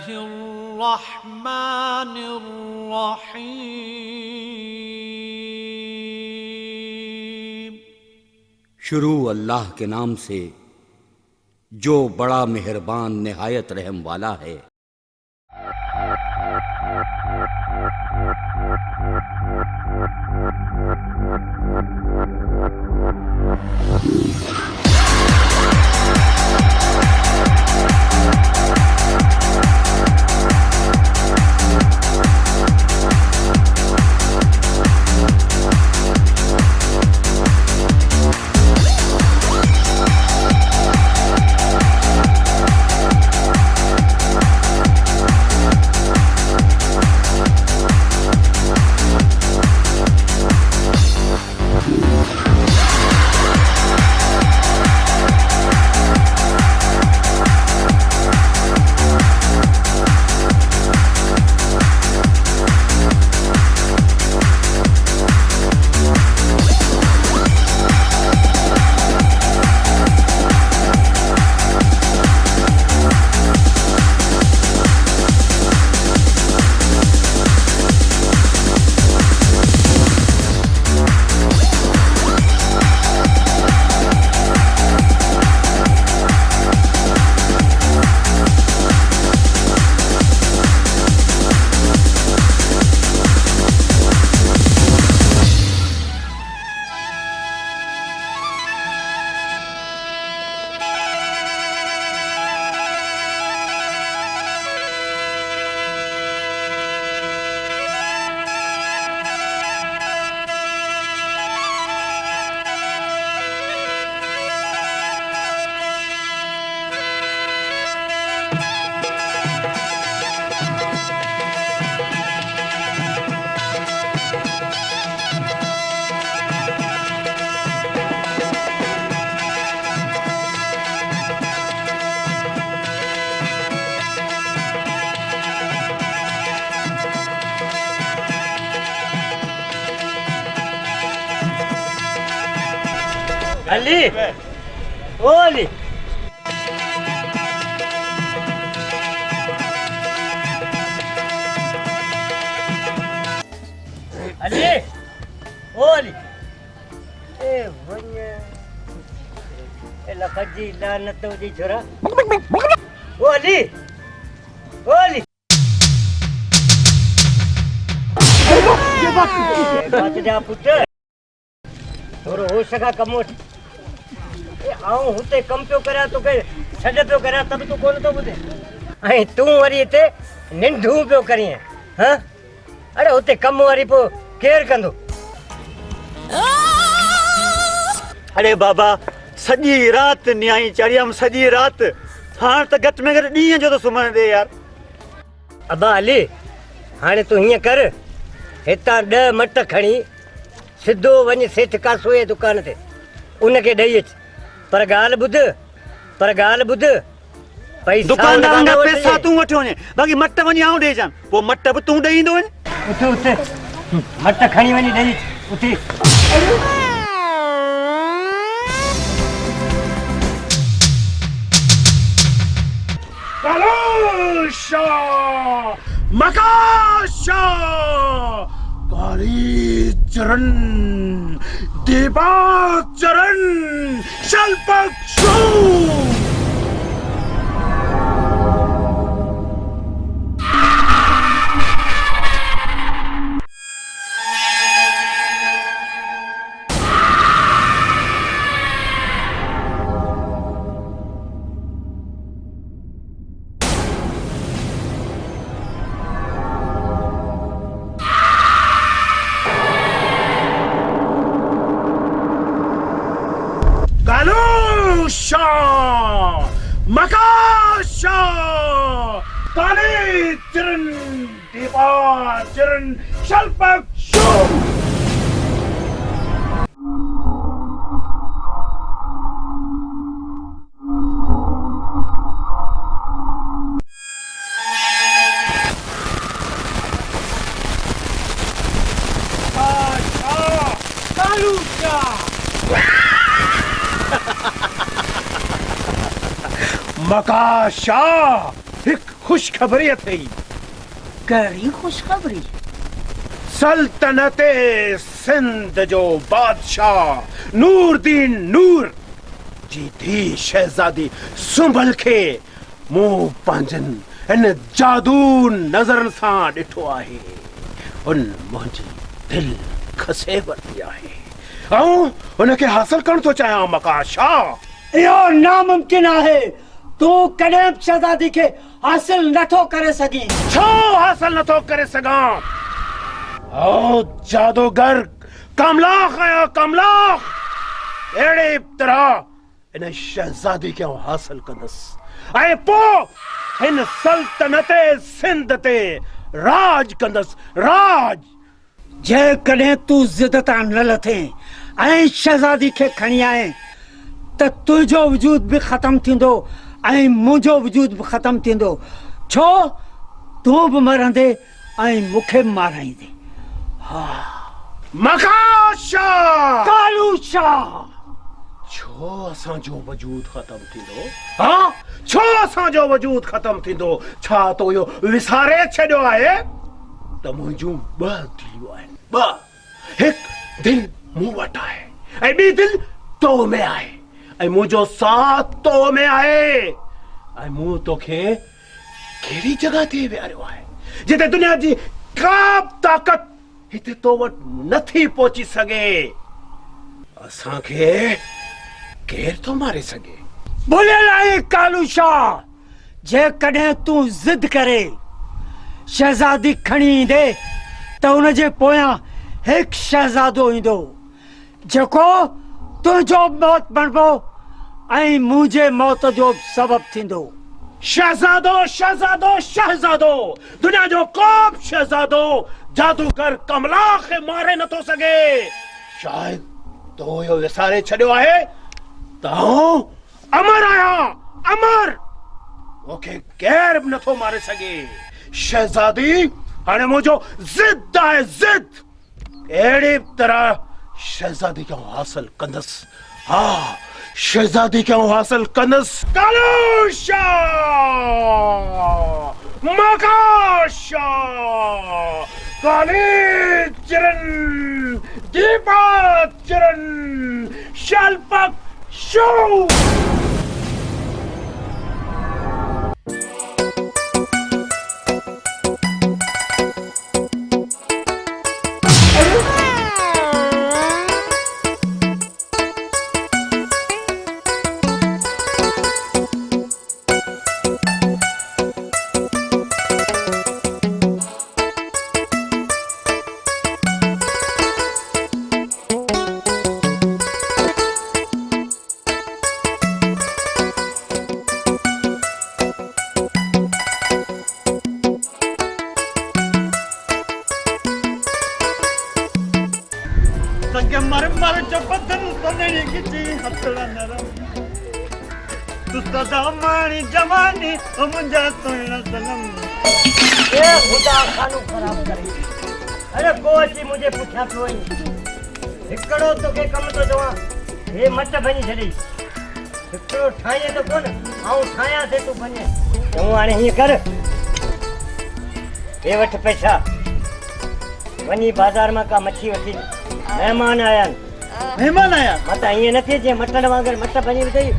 बिस्मिल्लाहिर्रहमानिर्रहीम। शुरू अल्लाह के नाम से जो बड़ा मेहरबान निहायत रहम वाला है। अली, ओ अली, अली, ओ अली, ए वन्य, ए लखजी लानत जी छोरा, ओ अली, ये बात जा पुत्र, थोरो होश का कमोट। आऊं हुते कम पियो करिया तोखे छॾ पियो करिया तब तूं कोन थो ॿुधे ऐं तूं वरी हिते निंढूं पियो करीं हाँ अरे हुते कम वरी पोइ केरु कंदो। अरे बाबा सॼी राति न्याई चढ़ियमि सॼी राति हाणे त घटि में घटि ॾींहं जो त सुम्हण दे यार। अबा अली हाणे तूं हीअं कर हितां 10 मट खणी सिधो वञ सेठ कासो जे दुकान ते उनखे ॾेई अच पर ॻाल्हि ॿुध पैसा दुकानदारनि खां पैसा तूं वठी वञे बाक़ी मट वञी आऊं ॾेई अचां पोइ मट बि तूं ॾेई ईंदो वञे उते मट खणी वञी ॾेई उते Kalusha! Makasha! Kali Charan! Deba Charan! Shalpakshu! Kalusha! Makasha! Kali Charan! Deba Charan! Shalpakshu! मकाशा एक खुशखबरी थी। कहिड़ी ख़ुशख़बरी? सल्तनत सिंध जो बादशाह नूरदीन नूर जी धी शहजादी सुंभल खे मूं पंहिंजनि इन जादू नज़रनि सां ॾिठो आहे। उन मुंहिंजी दिलि खसे वरिती आहे ऐं उनखे हासिल करणु थो चाहियां। मका शाह, इहो नामुमकिन आहे। तूं कॾहिं बि शहज़ादी खे हासिल नथो करे सघीं। छो हासिल नथो करे सघां? ओ जादूगर कमलाख आया कमलाख, अहिड़े तरह इन शहज़ादी खे हासिल कंदसि ऐं पोइ हिन सल्तनत सिंध ते राज कंदसि। राज जेकॾहिं तूं ज़िद तां न लथे ऐं शहज़ादी खे खणी आए त तुंहिंजो वजूद बि ख़तम थींदो ऐं मुंहिंजो वजूद बि ख़तम थींदो। छो? तूं बि मरंदे ऐं मूंखे बि माराईंदे। मका शाह, कालू शाह, छो असांजो वजूद ख़तम थींदो? हाँ, छो असांजो वजूद ख़तम थींदो? छा तो इहो विसारे छॾियो आहे त मुंहिंजूं ॿ दिलियूं आहिनि। ॿ, हिकु दिलि मूं वटि आहे ऐं ॿी दिलि तो में आहे ऐं मुंहिंजो साथ तो में आहे ऐं मूं तोखे कहिड़ी जॻह ते विहारियो आहे जिते दुनिया जी का बि ताक़त हिते तो वटि नथी पहुची सघे। असांखे केरु थो मारे सघे? भुलियल आहे कालू शाह। जेकॾहिं तूं ज़िद करे शहज़ादी खणी ईंदे त उनजे पोयां हिकु शहज़ादो ईंदो जेको तुंहिंजो मौत बणिबो ऐं मुंहिंजे मौत जो सबब थींदो। शहज़ादो शहज़ादो शहज़ादो, दुनिया जो को बि शहज़ादो जादूगर कमलाख खे मारे नथो सघे। शायद तो इहो विसारे छॾियो आहे त आऊं अमर आहियां, अमर। मूंखे केर बि नथो मारे सघे। शहज़ादी हाणे मुंहिंजो ज़िद आहे, ज़िद। अहिड़ी तरह शहज़ादी खे हासिल कंदसि। हा, शहज़ादी खे हासिल कंदसि। कालू शाह, मका शाह, काली चरण, दीपा चरण, शल्पक शो। मर जो बदन सनड़ी खिची हथड़ा नरम तुस्ता दामानी जवानी ओ मुंजा तोड़ा सनम। ए खुदा खानो खराब करे। अरे को अची मुझे पुछा पियो आई हिकड़ो तोखे कम तो जवा हे मट बनी छड़ी हिकड़ो ठाए तो कोन आऊं ठाया से तू बने। तू हाणे हीअं कर, हे वठ पैसा वनी बाजार में का मच्छी वठी। मेहमान आया मेहमान आया मत हीअं न थिए जे मटन वांगुरु मट बनी वई।